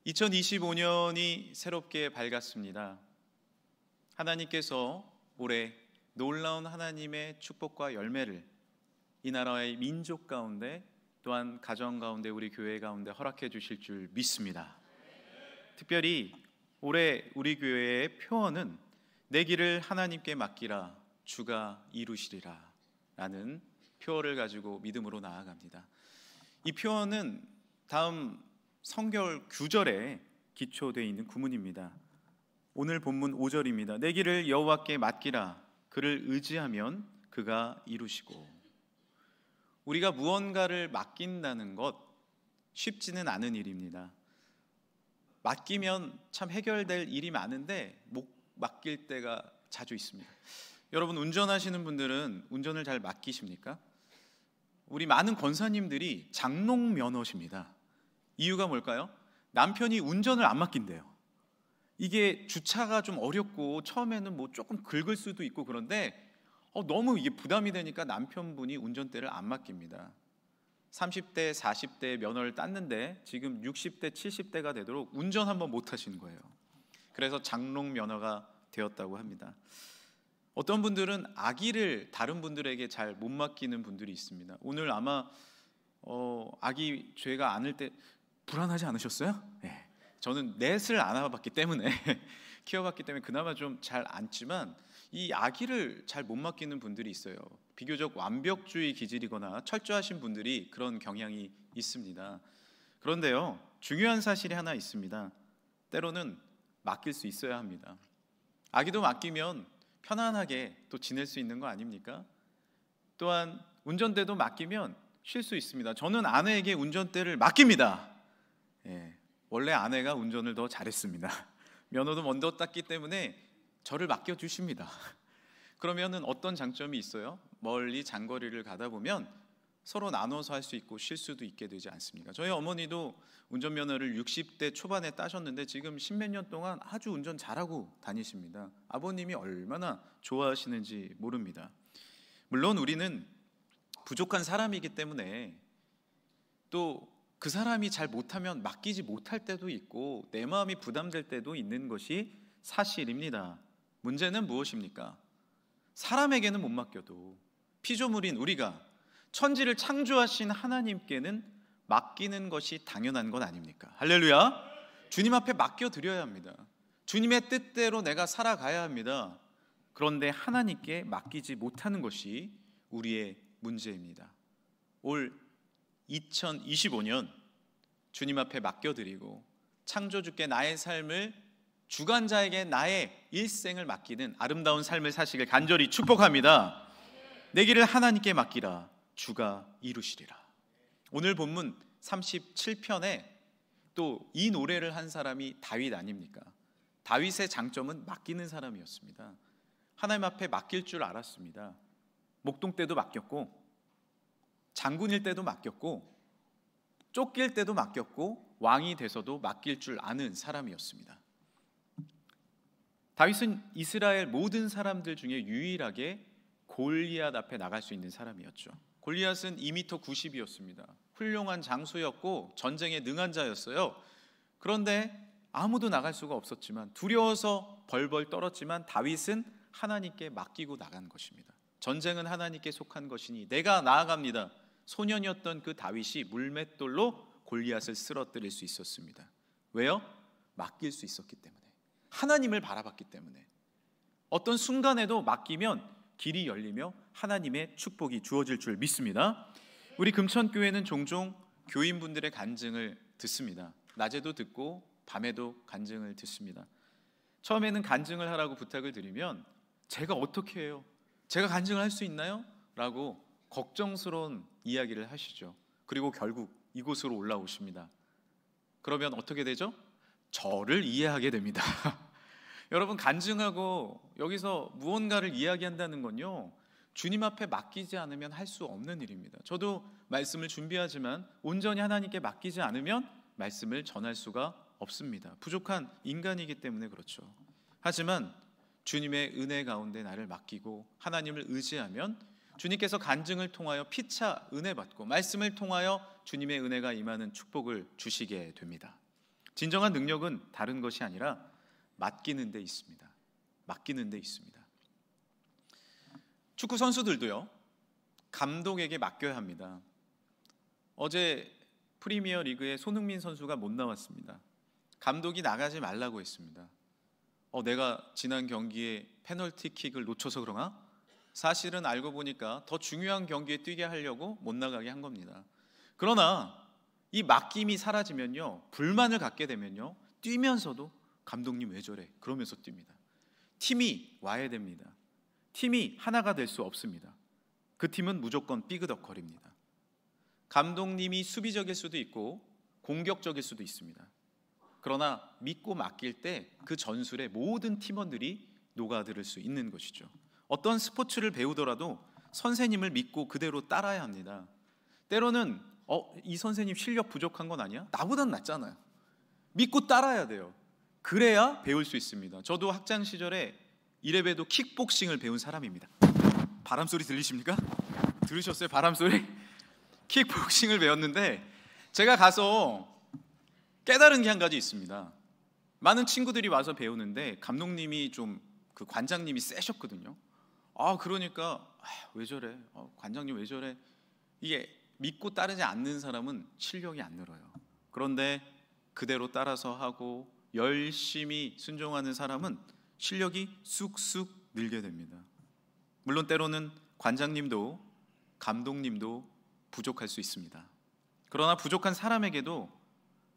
2025년이 새롭게 밝았습니다. 하나님께서 올해 놀라운 하나님의 축복과 열매를 이 나라의 민족 가운데 또한 가정 가운데 우리 교회 가운데 허락해 주실 줄 믿습니다. 특별히 올해 우리 교회의 표어는 내 길을 하나님께 맡기라 주가 이루시리라 라는 표어를 가지고 믿음으로 나아갑니다. 이 표어는 다음 성결 구절에 기초되어 있는 구문입니다. 오늘 본문 5절입니다. 내 길을 여호와께 맡기라 그를 의지하면 그가 이루시고. 우리가 무언가를 맡긴다는 것 쉽지는 않은 일입니다. 맡기면 참 해결될 일이 많은데 못 맡길 때가 자주 있습니다. 여러분 운전하시는 분들은 운전을 잘 맡기십니까? 우리 많은 권사님들이 장롱 면허십니다. 이유가 뭘까요? 남편이 운전을 안 맡긴대요. 이게 주차가 좀 어렵고 처음에는 뭐 조금 긁을 수도 있고 그런데 너무 이게 부담이 되니까 남편분이 운전대를 안 맡깁니다. 30대, 40대 면허를 땄는데 지금 60대, 70대가 되도록 운전 한번 못 하시는 거예요. 그래서 장롱 면허가 되었다고 합니다. 어떤 분들은 아기를 다른 분들에게 잘 못 맡기는 분들이 있습니다. 오늘 아마 아기 죄가 안을 때 불안하지 않으셨어요? 네. 저는 넷을 안아봤기 때문에 키워봤기 때문에 그나마 좀 잘 안지만 이 아기를 잘 못 맡기는 분들이 있어요. 비교적 완벽주의 기질이거나 철저하신 분들이 그런 경향이 있습니다. 그런데요, 중요한 사실이 하나 있습니다. 때로는 맡길 수 있어야 합니다. 아기도 맡기면 편안하게 또 지낼 수 있는 거 아닙니까? 또한 운전대도 맡기면 쉴 수 있습니다. 저는 아내에게 운전대를 맡깁니다. 원래 아내가 운전을 더 잘했습니다. 면허도 먼저 땄기 때문에 저를 맡겨주십니다. 그러면은 어떤 장점이 있어요? 멀리 장거리를 가다 보면 서로 나눠서 할 수 있고 쉴 수도 있게 되지 않습니까? 저희 어머니도 운전면허를 60대 초반에 따셨는데 지금 십몇 년 동안 아주 운전 잘하고 다니십니다. 아버님이 얼마나 좋아하시는지 모릅니다. 물론 우리는 부족한 사람이기 때문에 또 그 사람이 잘 못하면 맡기지 못할 때도 있고 내 마음이 부담될 때도 있는 것이 사실입니다. 문제는 무엇입니까? 사람에게는 못 맡겨도 피조물인 우리가 천지를 창조하신 하나님께는 맡기는 것이 당연한 것 아닙니까? 할렐루야! 주님 앞에 맡겨드려야 합니다. 주님의 뜻대로 내가 살아가야 합니다. 그런데 하나님께 맡기지 못하는 것이 우리의 문제입니다. 올 2025년 주님 앞에 맡겨드리고 창조주께 나의 삶을, 주관자에게 나의 일생을 맡기는 아름다운 삶을 사시길 간절히 축복합니다. 내 길을 하나님께 맡기라 주가 이루시리라. 오늘 본문 37편에 또 이 노래를 한 사람이 다윗 아닙니까? 다윗의 장점은 맡기는 사람이었습니다. 하나님 앞에 맡길 줄 알았습니다. 목동 때도 맡겼고 장군일 때도 맡겼고 쫓길 때도 맡겼고 왕이 돼서도 맡길 줄 아는 사람이었습니다. 다윗은 이스라엘 모든 사람들 중에 유일하게 골리앗 앞에 나갈 수 있는 사람이었죠. 골리앗은 2m 90이었습니다. 훌륭한 장수였고 전쟁에 능한 자였어요. 그런데 아무도 나갈 수가 없었지만 두려워서 벌벌 떨었지만 다윗은 하나님께 맡기고 나간 것입니다. 전쟁은 하나님께 속한 것이니 내가 나아갑니다. 소년이었던 그 다윗이 물맷돌로 골리앗을 쓰러뜨릴 수 있었습니다. 왜요? 맡길 수 있었기 때문에, 하나님을 바라봤기 때문에. 어떤 순간에도 맡기면 길이 열리며 하나님의 축복이 주어질 줄 믿습니다. 우리 금천교회는 종종 교인분들의 간증을 듣습니다. 낮에도 듣고 밤에도 간증을 듣습니다. 처음에는 간증을 하라고 부탁을 드리면 제가 어떻게 해요? 제가 간증을 할 수 있나요? 라고 걱정스러운 이야기를 하시죠. 그리고 결국 이곳으로 올라오십니다. 그러면 어떻게 되죠? 저를 이해하게 됩니다. 여러분, 간증하고 여기서 무언가를 이야기한다는 건요, 주님 앞에 맡기지 않으면 할 수 없는 일입니다. 저도 말씀을 준비하지만 온전히 하나님께 맡기지 않으면 말씀을 전할 수가 없습니다. 부족한 인간이기 때문에 그렇죠. 하지만 주님의 은혜 가운데 나를 맡기고 하나님을 의지하면 주님께서 간증을 통하여 피차 은혜 받고 말씀을 통하여 주님의 은혜가 임하는 축복을 주시게 됩니다. 진정한 능력은 다른 것이 아니라 맡기는 데 있습니다. 맡기는 데 있습니다. 축구 선수들도요, 감독에게 맡겨야 합니다. 어제 프리미어 리그에 손흥민 선수가 못 나왔습니다. 감독이 나가지 말라고 했습니다. 내가 지난 경기에 페널티킥을 놓쳐서 그러나? 사실은 알고 보니까 더 중요한 경기에 뛰게 하려고 못 나가게 한 겁니다. 그러나 이 맡김이 사라지면요, 불만을 갖게 되면요, 뛰면서도 감독님 왜 저래? 그러면서 뜁니다. 팀이 와야 됩니다. 팀이 하나가 될 수 없습니다. 그 팀은 무조건 삐그덕거립니다. 감독님이 수비적일 수도 있고 공격적일 수도 있습니다. 그러나 믿고 맡길 때 그 전술에 모든 팀원들이 녹아들 수 있는 것이죠. 어떤 스포츠를 배우더라도 선생님을 믿고 그대로 따라야 합니다. 때로는 이 선생님 실력 부족한 건 아니야? 나보단 낫잖아요. 믿고 따라야 돼요. 그래야 배울 수 있습니다. 저도 학창 시절에 이래봬도 킥복싱을 배운 사람입니다. 바람소리 들리십니까? 들으셨어요? 바람소리? 킥복싱을 배웠는데 제가 가서 깨달은 게 한 가지 있습니다. 많은 친구들이 와서 배우는데 감독님이 좀 그 관장님이 세셨거든요. 그러니까 왜 저래? 관장님 왜 저래? 이게 믿고 따르지 않는 사람은 실력이 안 늘어요. 그런데 그대로 따라서 하고 열심히 순종하는 사람은 실력이 쑥쑥 늘게 됩니다. 물론 때로는 관장님도 감독님도 부족할 수 있습니다. 그러나 부족한 사람에게도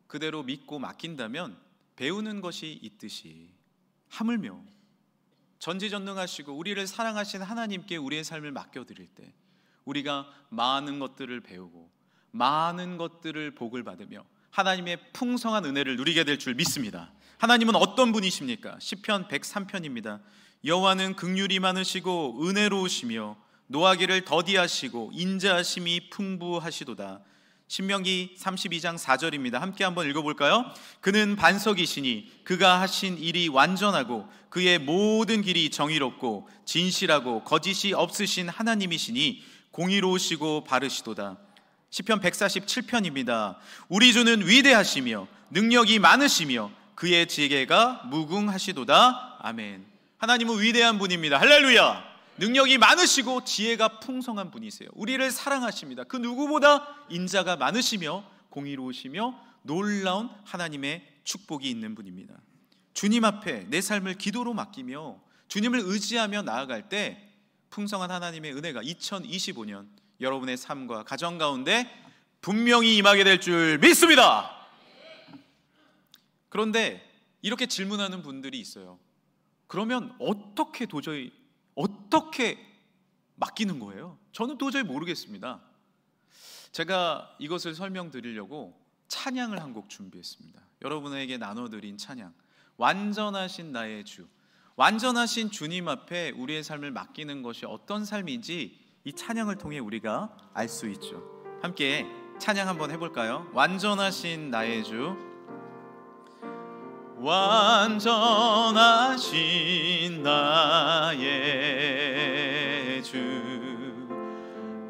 그대로 믿고 맡긴다면 배우는 것이 있듯이 하물며 전지전능하시고 우리를 사랑하신 하나님께 우리의 삶을 맡겨드릴 때 우리가 많은 것들을 배우고 많은 것들을 복을 받으며 하나님의 풍성한 은혜를 누리게 될 줄 믿습니다. 하나님은 어떤 분이십니까? 시편 103편입니다. 여호와는 긍휼이 많으시고 은혜로우시며 노하기를 더디하시고 인자하심이 풍부하시도다. 신명기 32장 4절입니다. 함께 한번 읽어볼까요? 그는 반석이시니 그가 하신 일이 완전하고 그의 모든 길이 정의롭고 진실하고 거짓이 없으신 하나님이시니 공의로우시고 바르시도다. 시편 147편입니다. 우리 주는 위대하시며 능력이 많으시며 그의 지혜가 무궁하시도다. 아멘. 하나님은 위대한 분입니다. 할렐루야. 능력이 많으시고 지혜가 풍성한 분이세요. 우리를 사랑하십니다. 그 누구보다 인자가 많으시며 공의로우시며 놀라운 하나님의 축복이 있는 분입니다. 주님 앞에 내 삶을 기도로 맡기며 주님을 의지하며 나아갈 때 풍성한 하나님의 은혜가 2025년 여러분의 삶과 가정 가운데 분명히 임하게 될 줄 믿습니다. 그런데 이렇게 질문하는 분들이 있어요. 그러면 어떻게 맡기는 거예요? 저는 도저히 모르겠습니다. 제가 이것을 설명드리려고 찬양을 한 곡 준비했습니다. 여러분에게 나눠드린 찬양, 완전하신 나의 주, 완전하신 주님 앞에 우리의 삶을 맡기는 것이 어떤 삶인지 이 찬양을 통해 우리가 알 수 있죠. 함께 찬양 한번 해볼까요? 완전하신 나의 주. 완전하신 나의 주,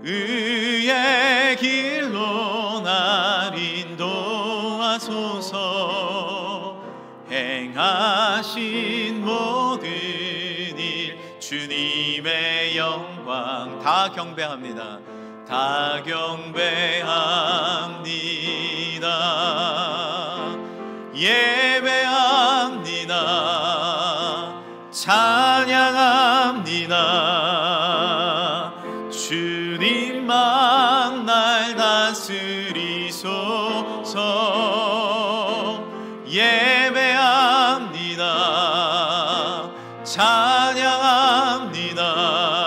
의의 길로 날 인도하소서. 행하신 모든 일 주님의 영광 다 경배합니다. 다 경배합니다. 예배합니다. 찬양합니다. 주님만 날 다스리소서. 예배합니다.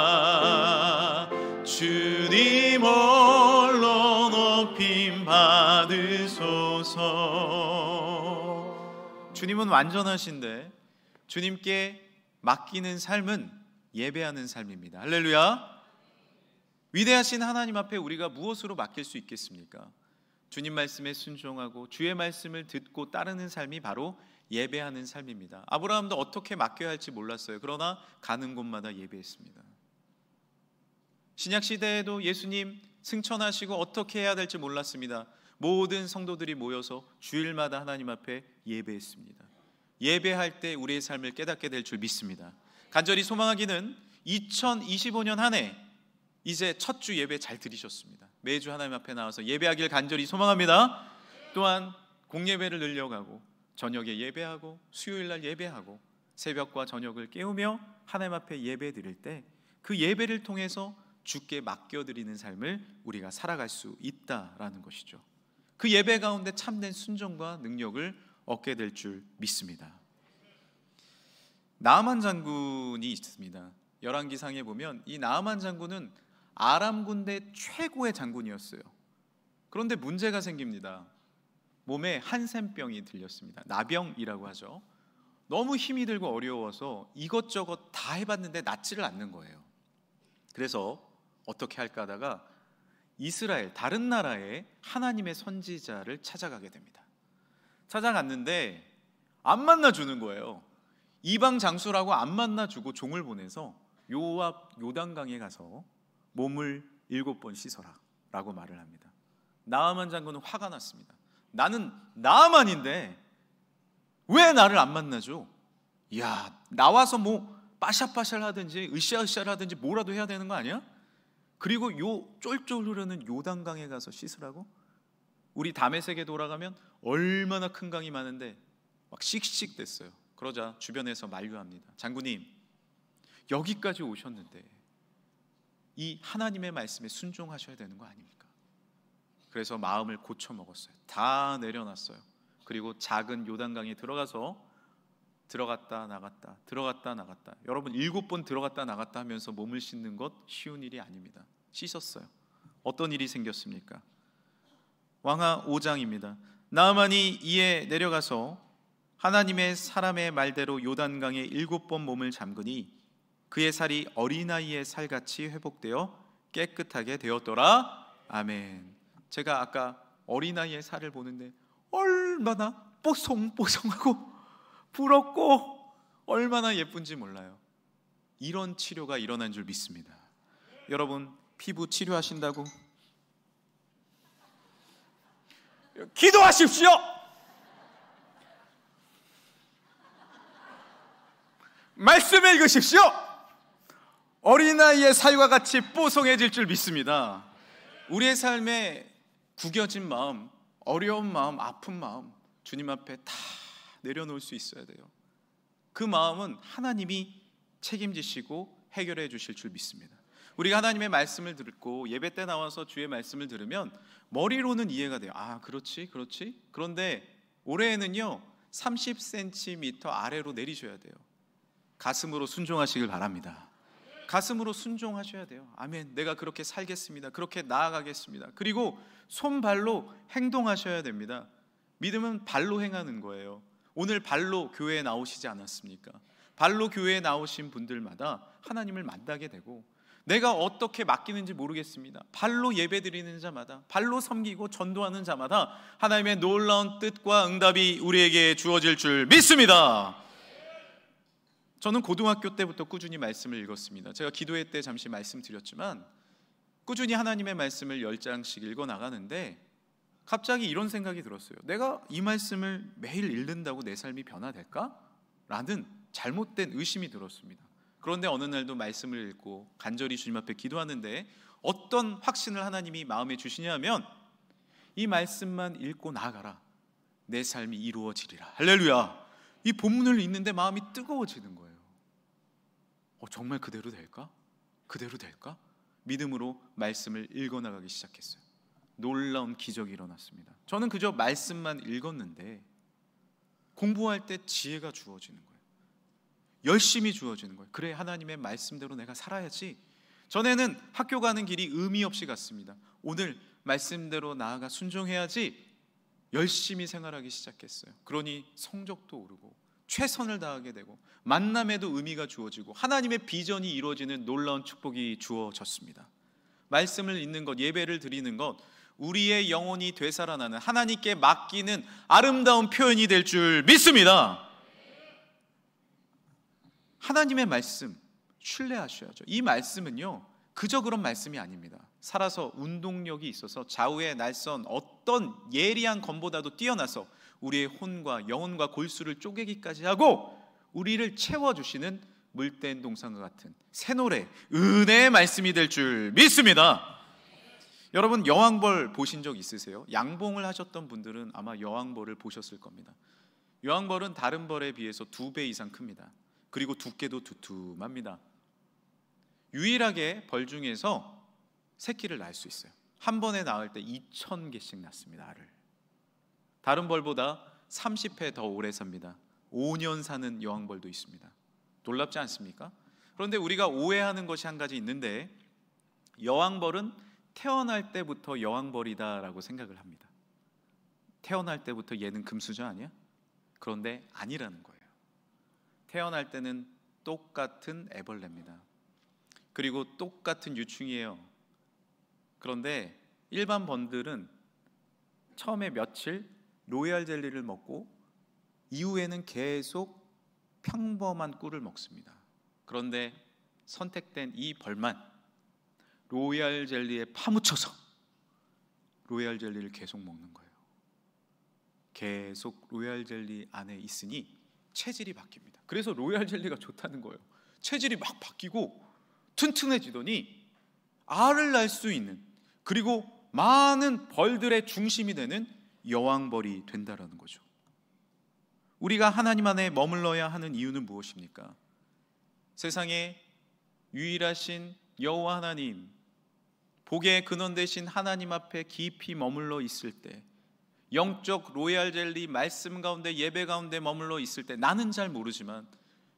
찬양합니다. 주님 홀로 높임 받으소서. 주님은 완전하신데 주님께 맡기는 삶은 예배하는 삶입니다. 할렐루야. 위대하신 하나님 앞에 우리가 무엇으로 맡길 수 있겠습니까? 주님 말씀에 순종하고 주의 말씀을 듣고 따르는 삶이 바로 예배하는 삶입니다. 아브라함도 어떻게 맡겨야 할지 몰랐어요. 그러나 가는 곳마다 예배했습니다. 신약 시대에도 예수님 승천하시고 어떻게 해야 될지 몰랐습니다. 모든 성도들이 모여서 주일마다 하나님 앞에 예배했습니다. 예배할 때 우리의 삶을 깨닫게 될 줄 믿습니다. 간절히 소망하기는 2025년 한 해 이제 첫 주 예배 잘 드리셨습니다. 매주 하나님 앞에 나와서 예배하길 간절히 소망합니다. 또한 공예배를 늘려가고 저녁에 예배하고 수요일날 예배하고 새벽과 저녁을 깨우며 하나님 앞에 예배 드릴 때 그 예배를 통해서 주께 맡겨드리는 삶을 우리가 살아갈 수 있다라는 것이죠. 그 예배 가운데 참된 순종과 능력을 얻게 될 줄 믿습니다. 나아만 장군이 있습니다. 열왕기상에 보면 이 나아만 장군은 아람 군대 최고의 장군이었어요. 그런데 문제가 생깁니다. 몸에 한센병이 들렸습니다. 나병이라고 하죠. 너무 힘이 들고 어려워서 이것저것 다 해봤는데 낫지를 않는 거예요. 그래서 어떻게 할까 하다가 이스라엘 다른 나라의 하나님의 선지자를 찾아가게 됩니다. 찾아갔는데 안 만나주는 거예요. 이방 장수라고 안 만나주고 종을 보내서 요압 요단강에 가서 몸을 7번 씻어라 라고 말을 합니다. 나아만 장군은 화가 났습니다. 나는 나아만인데 왜 나를 안 만나줘? 야, 나와서 뭐 빠샤빠샤를 하든지 으쌰으쌰를 하든지 뭐라도 해야 되는 거 아니야? 그리고 요 쫄쫄 흐르는 요단강에 가서 씻으라고? 우리 다메섹에 돌아가면 얼마나 큰 강이 많은데 막 씩씩 됐어요. 그러자 주변에서 만류합니다. 장군님, 여기까지 오셨는데 이 하나님의 말씀에 순종하셔야 되는 거 아닙니까? 그래서 마음을 고쳐 먹었어요. 다 내려놨어요. 그리고 작은 요단강에 들어가서 들어갔다 나갔다 들어갔다 나갔다, 여러분 7번 들어갔다 나갔다 하면서 몸을 씻는 것 쉬운 일이 아닙니다. 씻었어요. 어떤 일이 생겼습니까? 왕하 5장입니다. 나아만이 이에 내려가서 하나님의 사람의 말대로 요단강에 7번 몸을 잠그니 그의 살이 어린아이의 살같이 회복되어 깨끗하게 되었더라. 아멘. 제가 아까 어린아이의 살을 보는데 얼마나 뽀송뽀송하고 부럽고 얼마나 예쁜지 몰라요. 이런 치료가 일어난 줄 믿습니다. 여러분 피부 치료하신다고 기도하십시오. 말씀 읽으십시오. 어린아이의 살과 같이 뽀송해질 줄 믿습니다. 우리의 삶에 구겨진 마음, 어려운 마음, 아픈 마음 주님 앞에 다 내려놓을 수 있어야 돼요. 그 마음은 하나님이 책임지시고 해결해 주실 줄 믿습니다. 우리가 하나님의 말씀을 듣고 예배 때 나와서 주의 말씀을 들으면 머리로는 이해가 돼요. 아, 그렇지. 그런데 올해에는요 30cm 아래로 내리셔야 돼요. 가슴으로 순종하시길 바랍니다. 가슴으로 순종하셔야 돼요. 아멘. 내가 그렇게 살겠습니다. 그렇게 나아가겠습니다. 그리고 손발로 행동하셔야 됩니다. 믿음은 발로 행하는 거예요. 오늘 발로 교회에 나오시지 않았습니까? 발로 교회에 나오신 분들마다 하나님을 만나게 되고, 내가 어떻게 맡기는지 모르겠습니다. 발로 예배드리는 자마다, 발로 섬기고 전도하는 자마다 하나님의 놀라운 뜻과 응답이 우리에게 주어질 줄 믿습니다. 저는 고등학교 때부터 꾸준히 말씀을 읽었습니다. 제가 기도회 때 잠시 말씀드렸지만 꾸준히 하나님의 말씀을 10장씩 읽어나가는데 갑자기 이런 생각이 들었어요. 내가 이 말씀을 매일 읽는다고 내 삶이 변화될까? 라는 잘못된 의심이 들었습니다. 그런데 어느 날도 말씀을 읽고 간절히 주님 앞에 기도하는데 어떤 확신을 하나님이 마음에 주시냐면 이 말씀만 읽고 나아가라. 내 삶이 이루어지리라. 할렐루야. 이 본문을 읽는데 마음이 뜨거워지는 거예요. 정말 그대로 될까? 그대로 될까? 믿음으로 말씀을 읽어나가기 시작했어요. 놀라운 기적이 일어났습니다. 저는 그저 말씀만 읽었는데 공부할 때 지혜가 주어지는 거예요. 열심히 주어지는 거예요. 그래, 하나님의 말씀대로 내가 살아야지. 전에는 학교 가는 길이 의미 없이 갔습니다. 오늘 말씀대로 나아가 순종해야지. 열심히 생활하기 시작했어요. 그러니 성적도 오르고 최선을 다하게 되고 만남에도 의미가 주어지고 하나님의 비전이 이루어지는 놀라운 축복이 주어졌습니다. 말씀을 읽는 것, 예배를 드리는 것, 우리의 영혼이 되살아나는, 하나님께 맡기는 아름다운 표현이 될 줄 믿습니다. 하나님의 말씀 신뢰하셔야죠. 이 말씀은요 그저 그런 말씀이 아닙니다. 살아서 운동력이 있어서 좌우의 날선 어떤 어떤 예리한 검보다도 뛰어나서 우리의 혼과 영혼과 골수를 쪼개기까지 하고 우리를 채워주시는 물된 동산과 같은 새 노래, 은혜의 말씀이 될 줄 믿습니다. 여러분, 여왕벌 보신 적 있으세요? 양봉을 하셨던 분들은 아마 여왕벌을 보셨을 겁니다. 여왕벌은 다른 벌에 비해서 2배 이상 큽니다. 그리고 두께도 두툼합니다. 유일하게 벌 중에서 새끼를 낳을 수 있어요. 한 번에 낳을 때 2,000개씩 낳습니다. 알을. 다른 벌보다 30회 더 오래 삽니다. 5년 사는 여왕벌도 있습니다. 놀랍지 않습니까? 그런데 우리가 오해하는 것이 한 가지 있는데, 여왕벌은 태어날 때부터 여왕벌이다라고 생각을 합니다. 태어날 때부터 얘는 금수저 아니야? 그런데 아니라는 거예요. 태어날 때는 똑같은 애벌레입니다. 그리고 똑같은 유충이에요. 그런데 일반 벌들은 처음에 며칠 로얄 젤리를 먹고 이후에는 계속 평범한 꿀을 먹습니다. 그런데 선택된 이 벌만 로얄 젤리에 파묻혀서 로얄 젤리를 계속 먹는 거예요. 계속 로얄 젤리 안에 있으니 체질이 바뀝니다. 그래서 로얄 젤리가 좋다는 거예요. 체질이 막 바뀌고 튼튼해지더니 알을 낳을 수 있는, 그리고 많은 벌들의 중심이 되는 여왕벌이 된다라는 거죠. 우리가 하나님 안에 머물러야 하는 이유는 무엇입니까? 세상에 유일하신 여호와 하나님, 복의 근원 되신 하나님 앞에 깊이 머물러 있을 때, 영적 로얄 젤리 말씀 가운데 예배 가운데 머물러 있을 때, 나는 잘 모르지만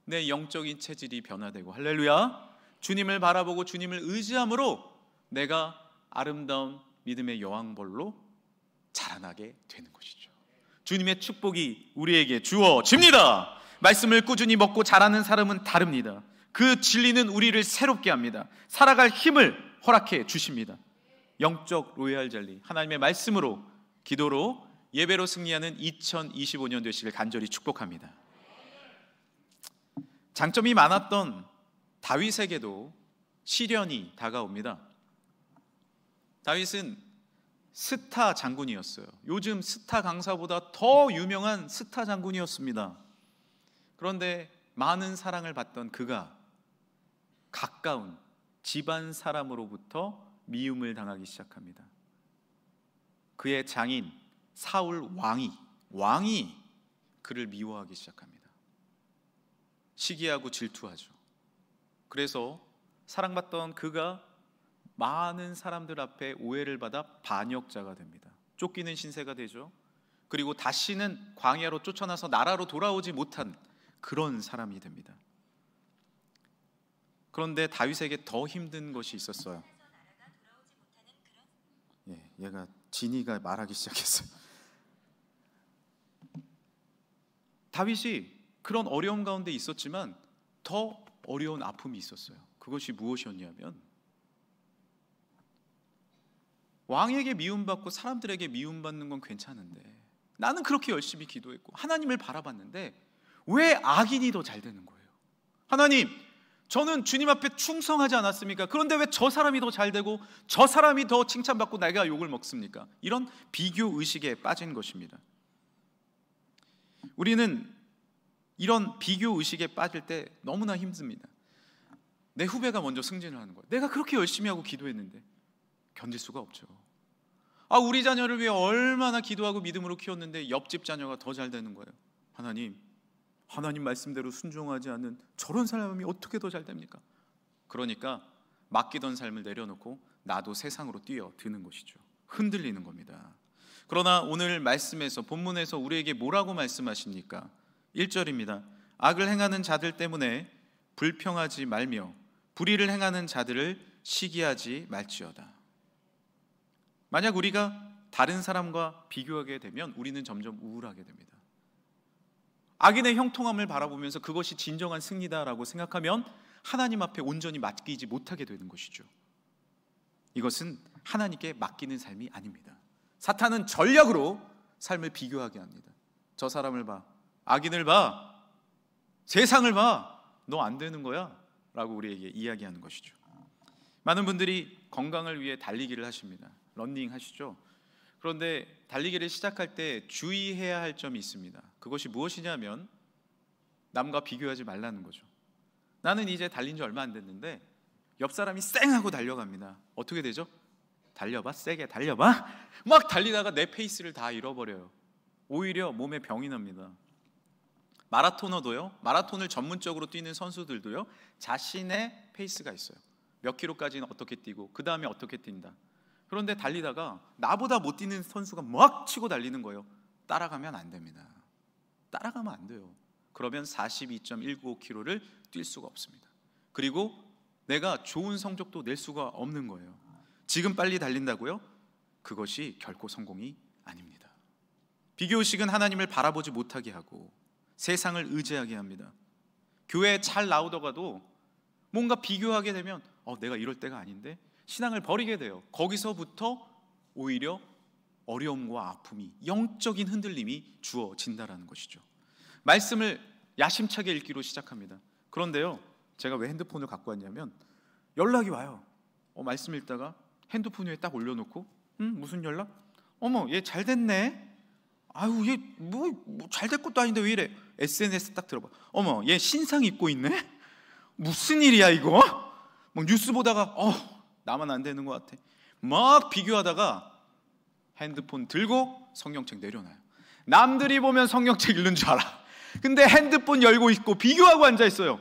내 영적인 체질이 변화되고, 할렐루야, 주님을 바라보고 주님을 의지함으로 내가 아름다운 믿음의 여왕벌로 자라나게 되는 것이죠. 주님의 축복이 우리에게 주어집니다. 말씀을 꾸준히 먹고 자라는 사람은 다릅니다. 그 진리는 우리를 새롭게 합니다. 살아갈 힘을 허락해 주십니다. 영적 로얄 젤리, 하나님의 말씀으로, 기도로, 예배로 승리하는 2025년 되시길 간절히 축복합니다. 장점이 많았던 다윗에게도 시련이 다가옵니다. 다윗은 스타 장군이었어요. 요즘 스타 강사보다 더 유명한 스타 장군이었습니다. 그런데 많은 사랑을 받던 그가 가까운 집안 사람으로부터 미움을 당하기 시작합니다. 그의 장인 사울 왕이 그를 미워하기 시작합니다. 시기하고 질투하죠. 그래서 사랑받던 그가 많은 사람들 앞에 오해를 받아 반역자가 됩니다. 쫓기는 신세가 되죠. 그리고 다시는 광야로 쫓아나서 나라로 돌아오지 못한 그런 사람이 됩니다. 그런데 다윗에게 더 힘든 것이 있었어요. 얘가 지니가 말하기 시작했어요. 다윗이 그런 어려움 가운데 있었지만 더 어려운 아픔이 있었어요. 그것이 무엇이었냐면, 왕에게 미움받고 사람들에게 미움받는 건 괜찮은데, 나는 그렇게 열심히 기도했고 하나님을 바라봤는데 왜 악인이 더 잘 되는 거예요? 하나님, 저는 주님 앞에 충성하지 않았습니까? 그런데 왜 저 사람이 더 잘 되고 저 사람이 더 칭찬받고 내가 욕을 먹습니까? 이런 비교 의식에 빠진 것입니다. 우리는 이런 비교 의식에 빠질 때 너무나 힘듭니다. 내 후배가 먼저 승진을 하는 거예요. 내가 그렇게 열심히 하고 기도했는데 견딜 수가 없죠. 우리 자녀를 위해 얼마나 기도하고 믿음으로 키웠는데 옆집 자녀가 더 잘 되는 거예요. 하나님 말씀대로 순종하지 않는 저런 사람이 어떻게 더 잘 됩니까? 그러니까 맡기던 삶을 내려놓고 나도 세상으로 뛰어드는 것이죠. 흔들리는 겁니다. 그러나 오늘 말씀에서, 본문에서 우리에게 뭐라고 말씀하십니까? 1절입니다. 악을 행하는 자들 때문에 불평하지 말며 불의를 행하는 자들을 시기하지 말지어다. 만약 우리가 다른 사람과 비교하게 되면 우리는 점점 우울하게 됩니다. 악인의 형통함을 바라보면서 그것이 진정한 승리다라고 생각하면 하나님 앞에 온전히 맡기지 못하게 되는 것이죠. 이것은 하나님께 맡기는 삶이 아닙니다. 사탄은 전략으로 삶을 비교하게 합니다. 저 사람을 봐, 악인을 봐, 세상을 봐, 너 안 되는 거야 라고 우리에게 이야기하는 것이죠. 많은 분들이 건강을 위해 달리기를 하십니다. 러닝 하시죠. 그런데 달리기를 시작할 때 주의해야 할 점이 있습니다. 그것이 무엇이냐면 남과 비교하지 말라는 거죠. 나는 이제 달린 지 얼마 안 됐는데 옆 사람이 쌩 하고 달려갑니다. 어떻게 되죠? 달려봐, 세게 달려봐. 막 달리다가 내 페이스를 다 잃어버려요. 오히려 몸에 병이 납니다. 마라토너도요, 마라톤을 전문적으로 뛰는 선수들도요, 자신의 페이스가 있어요. 몇 킬로까지는 어떻게 뛰고 그 다음에 어떻게 뛴다. 그런데 달리다가 나보다 못 뛰는 선수가 막 치고 달리는 거예요. 따라가면 안 됩니다. 따라가면 안 돼요. 그러면 42.195km를 뛸 수가 없습니다. 그리고 내가 좋은 성적도 낼 수가 없는 거예요. 지금 빨리 달린다고요? 그것이 결코 성공이 아닙니다. 비교의식은 하나님을 바라보지 못하게 하고 세상을 의지하게 합니다. 교회에 잘 나오다가도 뭔가 비교하게 되면 내가 이럴 때가 아닌데 신앙을 버리게 돼요. 거기서부터 오히려 어려움과 아픔이, 영적인 흔들림이 주어진다라는 것이죠. 말씀을 야심차게 읽기로 시작합니다. 그런데요, 제가 왜 핸드폰을 갖고 왔냐면 연락이 와요. 말씀 읽다가 핸드폰 위에 딱 올려놓고 무슨 연락? 어머, 얘 잘 됐네. 아유, 얘 뭐 잘 될 것도 아닌데 왜 이래? SNS 딱 들어봐. 어머, 얘 신상 입고 있네. 무슨 일이야 이거? 막 뉴스 보다가 나만 안 되는 것 같아. 막 비교하다가 핸드폰 들고 성경책 내려놔요. 남들이 보면 성경책 읽는 줄 알아. 근데 핸드폰 열고 있고 비교하고 앉아 있어요.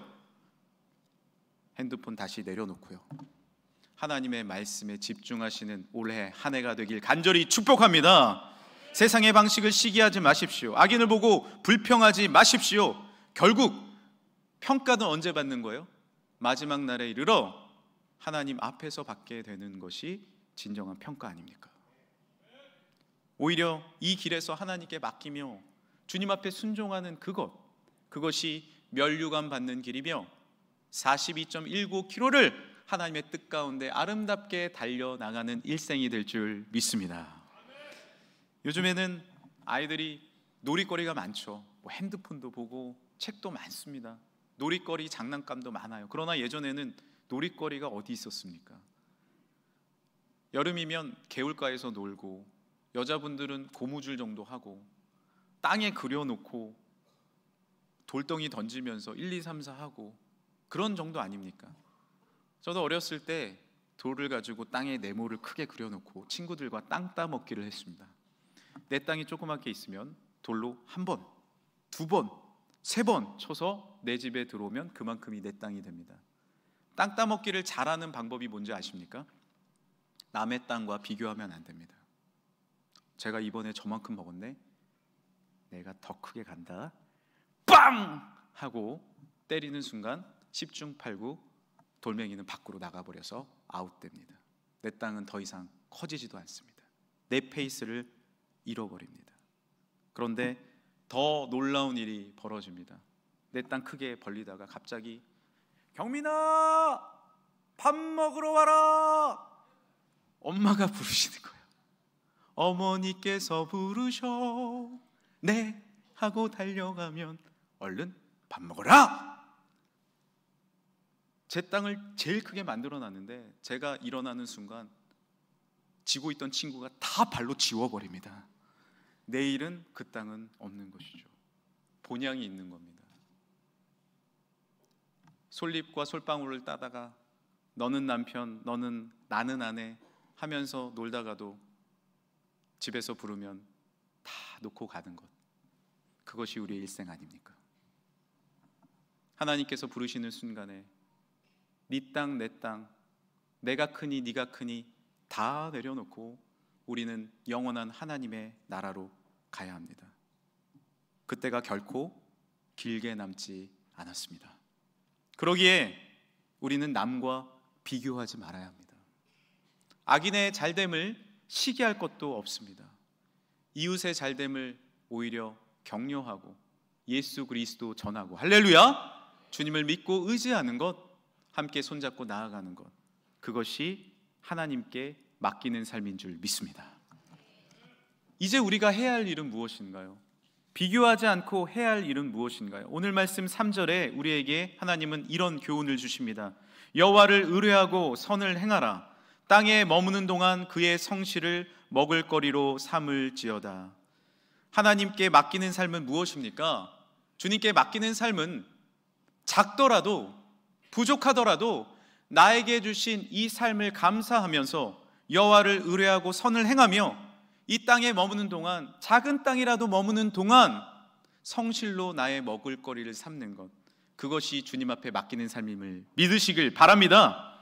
핸드폰 다시 내려놓고요, 하나님의 말씀에 집중하시는 올해 한 해가 되길 간절히 축복합니다. 세상의 방식을 시기하지 마십시오. 악인을 보고 불평하지 마십시오. 결국 평가는 언제 받는 거예요? 마지막 날에 이르러 하나님 앞에서 받게 되는 것이 진정한 평가 아닙니까? 오히려 이 길에서 하나님께 맡기며 주님 앞에 순종하는 그것이 면류관 받는 길이며 42.195km를 하나님의 뜻 가운데 아름답게 달려나가는 일생이 될 줄 믿습니다. 요즘에는 아이들이 놀이거리가 많죠. 핸드폰도 보고 책도 많습니다. 놀이거리, 장난감도 많아요. 그러나 예전에는 놀이거리가 어디 있었습니까? 여름이면 개울가에서 놀고, 여자분들은 고무줄 정도 하고 땅에 그려놓고 돌덩이 던지면서 1, 2, 3, 4 하고 그런 정도 아닙니까? 저도 어렸을 때 돌을 가지고 땅에 네모를 크게 그려놓고 친구들과 땅 따먹기를 했습니다. 내 땅이 조그맣게 있으면 돌로 한 번, 두 번, 세 번 쳐서 내 집에 들어오면 그만큼이 내 땅이 됩니다. 땅 따먹기를 잘하는 방법이 뭔지 아십니까? 남의 땅과 비교하면 안 됩니다. 제가 이번에 저만큼 먹었네, 내가 더 크게 간다, 빵! 하고 때리는 순간 10중 8구 돌멩이는 밖으로 나가버려서 아웃됩니다. 내 땅은 더 이상 커지지도 않습니다. 내 페이스를 잃어버립니다. 그런데 더 놀라운 일이 벌어집니다. 내 땅 크게 벌리다가 갑자기 경민아, 밥 먹으러 와라. 엄마가 부르시는 거예요. 어머니께서 부르셔. 네 하고 달려가면 얼른 밥 먹어라. 제 땅을 제일 크게 만들어 놨는데 제가 일어나는 순간 지고 있던 친구가 다 발로 지워버립니다. 내일은 그 땅은 없는 것이죠. 본향이 있는 겁니다. 솔잎과 솔방울을 따다가 너는 남편, 나는 아내 하면서 놀다가도 집에서 부르면 다 놓고 가는 것, 그것이 우리의 일생 아닙니까? 하나님께서 부르시는 순간에 네 땅, 내 땅, 내가 크니 네가 크니 다 내려놓고 우리는 영원한 하나님의 나라로 가야 합니다. 그때가 결코 길게 남지 않았습니다. 그러기에 우리는 남과 비교하지 말아야 합니다. 악인의 잘됨을 시기할 것도 없습니다. 이웃의 잘됨을 오히려 격려하고 예수 그리스도 전하고, 할렐루야, 주님을 믿고 의지하는 것, 함께 손잡고 나아가는 것, 그것이 하나님께 맡기는 삶인 줄 믿습니다. 이제 우리가 해야 할 일은 무엇인가요? 비교하지 않고 해야 할 일은 무엇인가요? 오늘 말씀 3절에 우리에게 하나님은 이런 교훈을 주십니다. 여호와를 의뢰하고 선을 행하라. 땅에 머무는 동안 그의 성실을 먹을거리로 삼을지어다. 하나님께 맡기는 삶은 무엇입니까? 주님께 맡기는 삶은 작더라도 부족하더라도 나에게 주신 이 삶을 감사하면서 여호와를 의뢰하고 선을 행하며 이 땅에 머무는 동안, 작은 땅이라도 머무는 동안 성실로 나의 먹을거리를 삼는 것, 그것이 주님 앞에 맡기는 삶임을 믿으시길 바랍니다.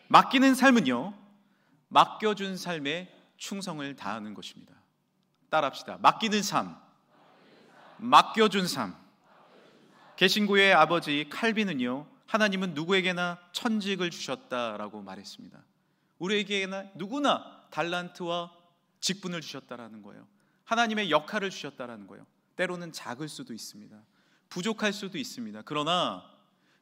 맡기는 삶은요, 맡겨준 삶에 충성을 다하는 것입니다. 따라합시다. 맡기는 삶, 맡겨준 삶. 개신교의 아버지 칼빈은요, 하나님은 누구에게나 천직을 주셨다라고 말했습니다. 우리에게나 누구나 달란트와 직분을 주셨다라는 거예요. 하나님의 역할을 주셨다라는 거예요. 때로는 작을 수도 있습니다. 부족할 수도 있습니다. 그러나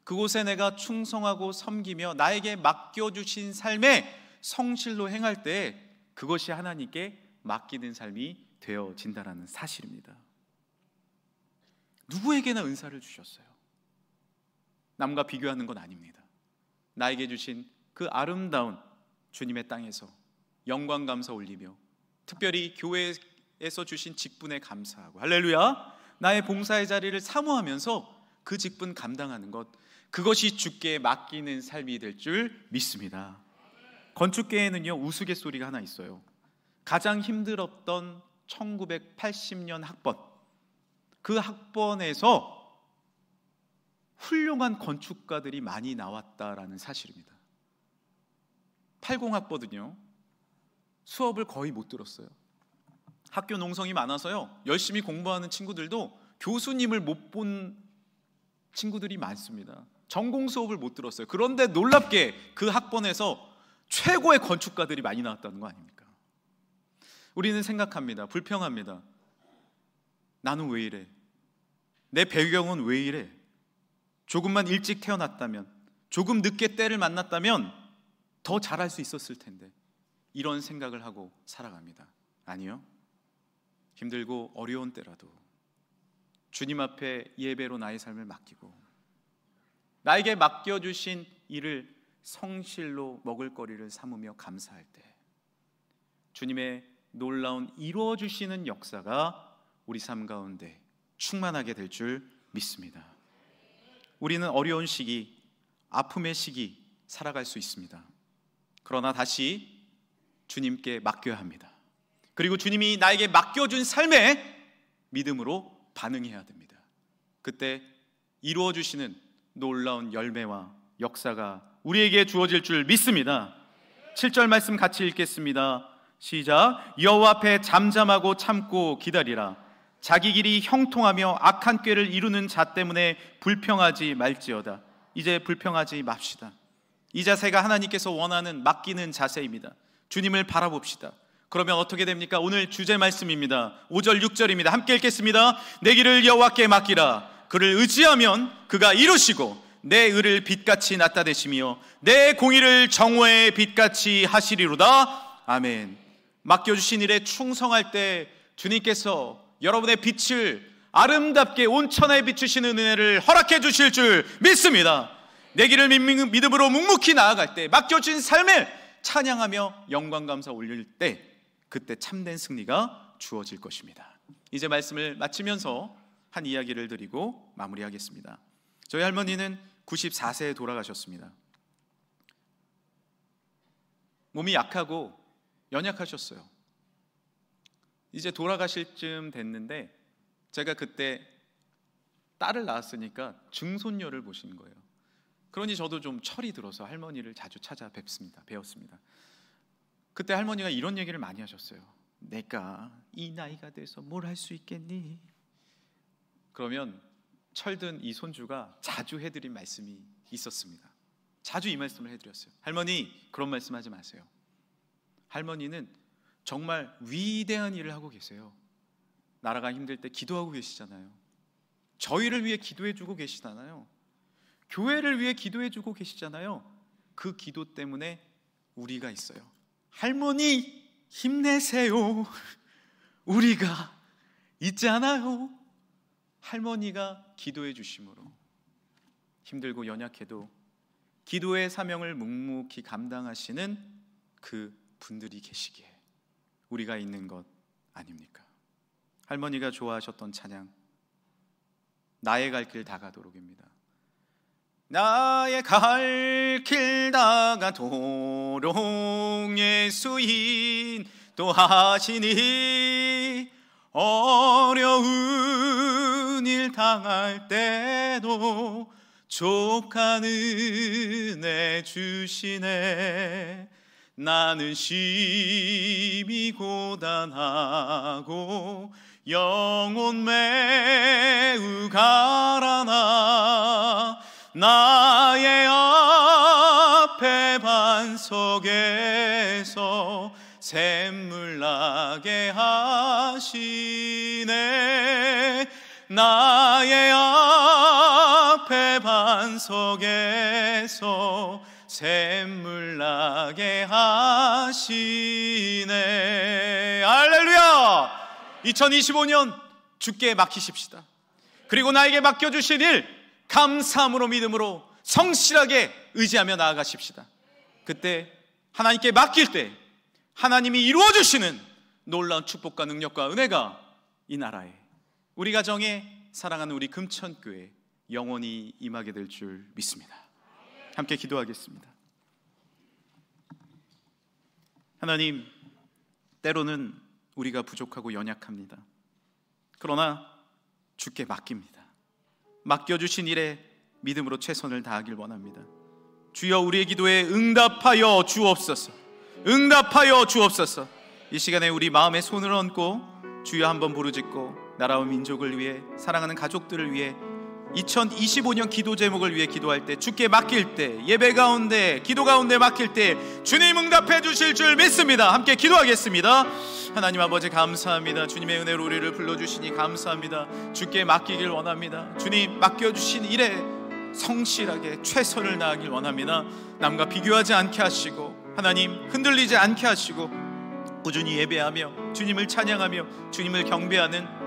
그곳에 내가 충성하고 섬기며 나에게 맡겨주신 삶에 성실로 행할 때 그것이 하나님께 맡기는 삶이 되어진다는 사실입니다. 누구에게나 은사를 주셨어요. 남과 비교하는 건 아닙니다. 나에게 주신 그 아름다운 주님의 땅에서 영광 감사 올리며, 특별히 교회에서 주신 직분에 감사하고, 할렐루야, 나의 봉사의 자리를 사모하면서 그 직분 감당하는 것, 그것이 주께 맡기는 삶이 될 줄 믿습니다. 건축계에는요, 우스갯소리가 하나 있어요. 가장 힘들었던 1980년 학번, 그 학번에서 훌륭한 건축가들이 많이 나왔다라는 사실입니다. 80학번은요, 수업을 거의 못 들었어요. 학교 농성이 많아서요, 열심히 공부하는 친구들도 교수님을 못 본 친구들이 많습니다. 전공 수업을 못 들었어요. 그런데 놀랍게 그 학번에서 최고의 건축가들이 많이 나왔다는 거 아닙니까? 우리는 생각합니다. 불평합니다. 나는 왜 이래? 내 배경은 왜 이래? 조금만 일찍 태어났다면, 조금 늦게 때를 만났다면 더 잘할 수 있었을 텐데, 이런 생각을 하고 살아갑니다. 아니요, 힘들고 어려운 때라도 주님 앞에 예배로 나의 삶을 맡기고 나에게 맡겨주신 일을 성실로 먹을거리를 삼으며 감사할 때 주님의 놀라운 이루어주시는 역사가 우리 삶 가운데 충만하게 될 줄 믿습니다. 우리는 어려운 시기, 아픔의 시기 살아갈 수 있습니다. 그러나 다시 주님께 맡겨야 합니다. 그리고 주님이 나에게 맡겨준 삶에 믿음으로 반응해야 됩니다. 그때 이루어주시는 놀라운 열매와 역사가 우리에게 주어질 줄 믿습니다. 7절 말씀 같이 읽겠습니다. 시작. 여호와 앞에 잠잠하고 참고 기다리라. 자기 길이 형통하며 악한 꾀를 이루는 자 때문에 불평하지 말지어다. 이제 불평하지 맙시다. 이 자세가 하나님께서 원하는 맡기는 자세입니다. 주님을 바라봅시다. 그러면 어떻게 됩니까? 오늘 주제 말씀입니다. 5절 6절입니다. 함께 읽겠습니다. 내 길을 여호와께 맡기라. 그를 의지하면 그가 이루시고 내 의를 빛같이 나타내시며 내 공의를 정오의 빛같이 하시리로다. 아멘. 맡겨주신 일에 충성할 때 주님께서 여러분의 빛을 아름답게 온천하에 비추시는 은혜를 허락해 주실 줄 믿습니다. 내 길을 믿음으로 묵묵히 나아갈 때, 맡겨진 삶을 찬양하며 영광 감사 올릴 때, 그때 참된 승리가 주어질 것입니다. 이제 말씀을 마치면서 한 이야기를 드리고 마무리하겠습니다. 저희 할머니는 94세에 돌아가셨습니다. 몸이 약하고 연약하셨어요. 이제 돌아가실 쯤 됐는데 제가 그때 딸을 낳았으니까 증손녀를 보시는 거예요. 그러니 저도 좀 철이 들어서 할머니를 자주 배웠습니다. 그때 할머니가 이런 얘기를 많이 하셨어요. 내가 이 나이가 돼서 뭘 할 수 있겠니? 그러면 철든 이 손주가 자주 해드린 말씀이 있었습니다. 자주 이 말씀을 해드렸어요. 할머니, 그런 말씀하지 마세요. 할머니는 정말 위대한 일을 하고 계세요. 나라가 힘들 때 기도하고 계시잖아요. 저희를 위해 기도해주고 계시잖아요. 교회를 위해 기도해주고 계시잖아요. 그 기도 때문에 우리가 있어요. 할머니 힘내세요. 우리가 있잖아요. 할머니가 기도해 주심으로 힘들고 연약해도 기도의 사명을 묵묵히 감당하시는 그 분들이 계시기에 우리가 있는 것 아닙니까? 할머니가 좋아하셨던 찬양, 나의 갈 길 다가도록입니다. 나의 갈 길 다가도록 예수 인도하시니 어려운 일 당할 때도 족한 은혜 주시네. 나는 심히 고단하고 영혼 매우 가라나 나의 앞에 반석에서 샘물 나게 하시네. 나의 앞에 반석에서 샘물 나게 하시네. 할렐루야! 2025년 주께 맡기십시다. 그리고 나에게 맡겨주신 일 감사함으로 믿음으로 성실하게 의지하며 나아가십시다. 그때 하나님께 맡길 때 하나님이 이루어주시는 놀라운 축복과 능력과 은혜가 이 나라에, 우리 가정에, 사랑하는 우리 금천교회 영원히 임하게 될 줄 믿습니다. 함께 기도하겠습니다. 하나님, 때로는 우리가 부족하고 연약합니다. 그러나 주께 맡깁니다. 맡겨주신 일에 믿음으로 최선을 다하길 원합니다. 주여, 우리의 기도에 응답하여 주옵소서. 응답하여 주옵소서. 이 시간에 우리 마음에 손을 얹고 주여 한번 부르짖고 나라와 민족을 위해, 사랑하는 가족들을 위해, 2025년 기도 제목을 위해 기도할 때, 주께 맡길 때, 예배 가운데, 기도 가운데 맡길 때 주님 응답해 주실 줄 믿습니다. 함께 기도하겠습니다. 하나님 아버지, 감사합니다. 주님의 은혜로 우리를 불러주시니 감사합니다. 주께 맡기길 원합니다. 주님, 맡겨주신 일에 성실하게 최선을 다하길 원합니다. 남과 비교하지 않게 하시고, 하나님 흔들리지 않게 하시고, 꾸준히 예배하며 주님을 찬양하며 주님을 경배하는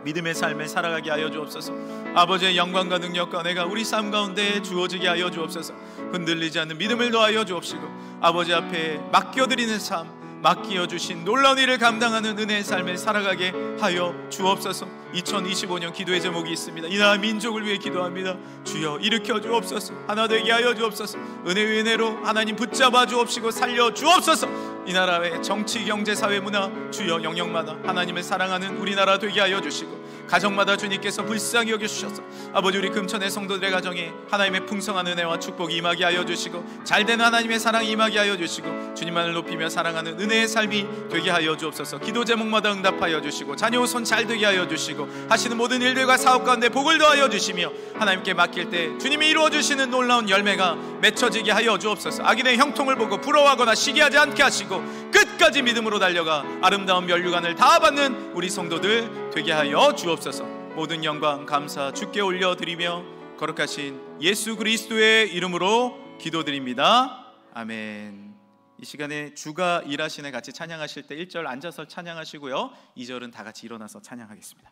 믿음의 삶을 살아가게 하여 주옵소서. 아버지의 영광과 능력과 은혜가 우리 삶 가운데 주어지게 하여 주옵소서. 흔들리지 않는 믿음을 더하여 주옵시고, 아버지 앞에 맡겨드리는 삶, 맡겨주신 놀라운 일을 감당하는 은혜의 삶을 살아가게 하여 주옵소서. 2025년 기도의 제목이 있습니다. 이 나라 민족을 위해 기도합니다. 주여, 일으켜 주옵소서. 하나 되게 하여 주옵소서. 은혜의 은혜로 하나님 붙잡아 주옵시고 살려 주옵소서. 이 나라의 정치, 경제, 사회, 문화, 주여 영역마다 하나님을 사랑하는 우리나라 되게 하여 주시고, 가정마다 주님께서 불쌍히 여겨주셔서 아버지, 우리 금천의 성도들의 가정에 하나님의 풍성한 은혜와 축복이 임하게 하여 주시고, 잘되는 하나님의 사랑이 임하게 하여 주시고, 주님만을 높이며 사랑하는 은혜의 삶이 되게 하여 주옵소서. 기도 제목마다 응답하여 주시고, 자녀 손 잘 되게 하여 주시고, 하시는 모든 일들과 사업 가운데 복을 더하여 주시며, 하나님께 맡길 때 주님이 이루어 주시는 놀라운 열매가 맺혀지게 하여 주옵소서. 악인의 형통을 보고 부러워하거나 시기하지 않게 하시고, 끝까지 믿음으로 달려가 아름다운 면류관을 다 받는 우리 성도들 되게 하여 주옵소서. 모든 영광 감사 주께 올려드리며 거룩하신 예수 그리스도의 이름으로 기도드립니다. 아멘. 이 시간에 주가 일하시네 같이 찬양하실 때 1절 앉아서 찬양하시고요, 2절은 다 같이 일어나서 찬양하겠습니다.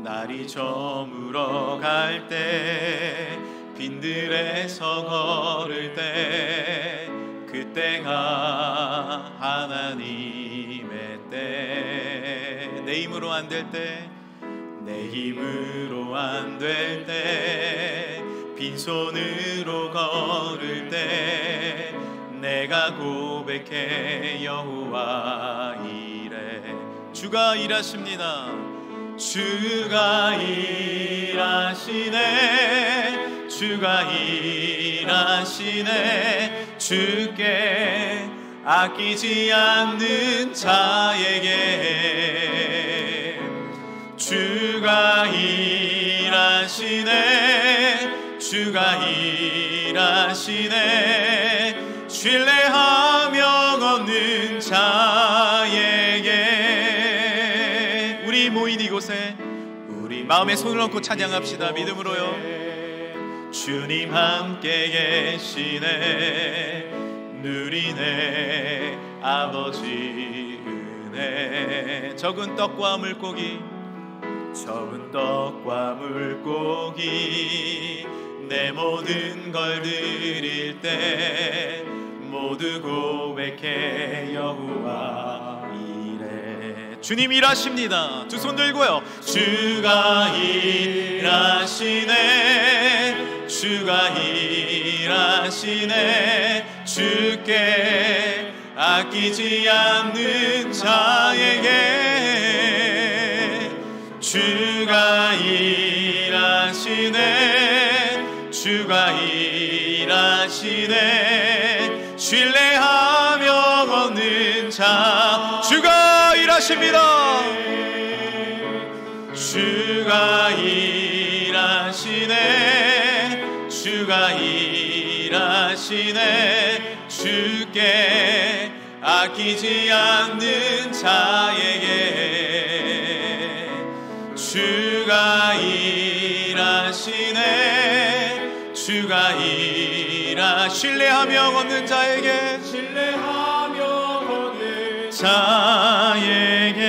날이 저물어 갈 때, 빈들에서 걸을 때, 그때가 하나님의 때. 내 힘으로 안 될 때, 내 힘으로 안 될 때, 빈손으로 걸을 때, 내가 고백해 여호와 이래. 주가 일하십니다. 주가 일하시네. 주가 일하시네. 주께 아끼지 않는 자에게 주가 일하시네. 주가 일하시네. 신뢰하며 걷는 자에게. 우리 모인 이곳에 우리 마음에 손을 얹고 찬양합시다. 믿음으로요. 주님 함께 계시네. 누리네 아버지 은혜. 적은 떡과 물고기, 적은 떡과 물고기 내 모든 걸 드릴 때 모두 고백해 여호와 이래. 주님 일하십니다. 두 손 들고요. 주가 일하시네, 주가 일하시네. 주께 아끼지 않는 자에게 주가 일하시네, 주가 일하시네. 신뢰하며 걷는 자, 주가 일하십니다. 주가 일하시네, 주가 일하시네. 주께 아끼지 않는 자에게 주가 일하시네, 주가 신뢰하며 걷는 자에게, 신뢰하며 걷는 자에게